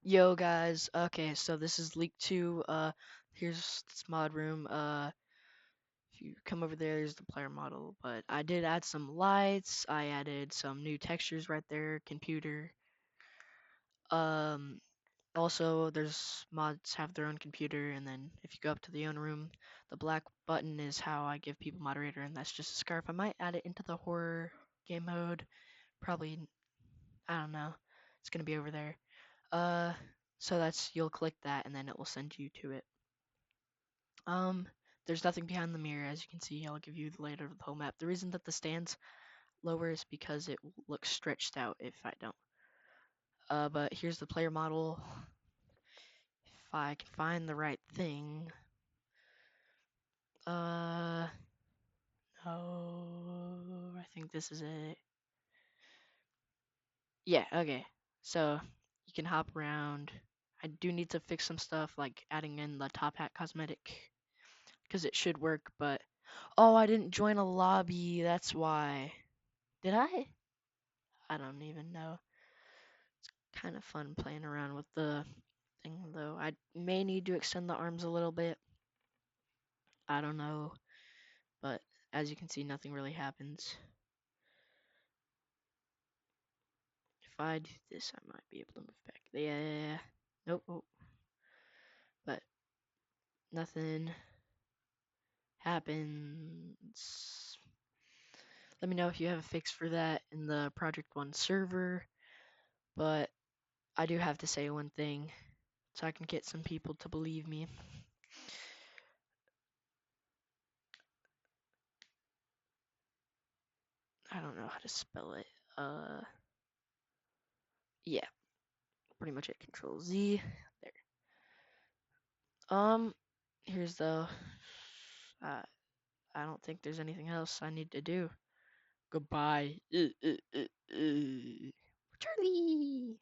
Yo guys, okay, so this is leak 2. Here's this mod room. If you come over there's the player model, but I did add some lights. I added some new textures right there, computer. Um Also there's mods have their own computer, and then if you go up to the own room, the black button is how I give people moderator, and that's just a scarf. I might add it into the horror game mode. Probably, I don't know. It's gonna be over there. Uh, so that's, you'll click that and then it will send you to it. Um, there's nothing behind the mirror, as you can see. I'll give you the layout of the whole map. The reason that the stand's lower is because it looks stretched out if I don't. But here's the player model. If I can find the right thing. Uh, no, I think this is it. Yeah, okay. So you can hop around. I do need to fix some stuff like adding in the top hat cosmetic because it should work, but oh, I didn't join a lobby. That's why. Did I? I don't even know. Kind of fun playing around with the thing though. I may need to extend the arms a little bit. I don't know, but as you can see, nothing really happens. If I do this, I might be able to move back. Yeah. Nope. Oh. But nothing happens. Let me know if you have a fix for that in the Project 1 server. But I do have to say one thing so I can get some people to believe me. I don't know how to spell it. Yeah, pretty much it. Control Z. There. Um, here's the. Uh, I don't think there's anything else I need to do. Goodbye. Charlie.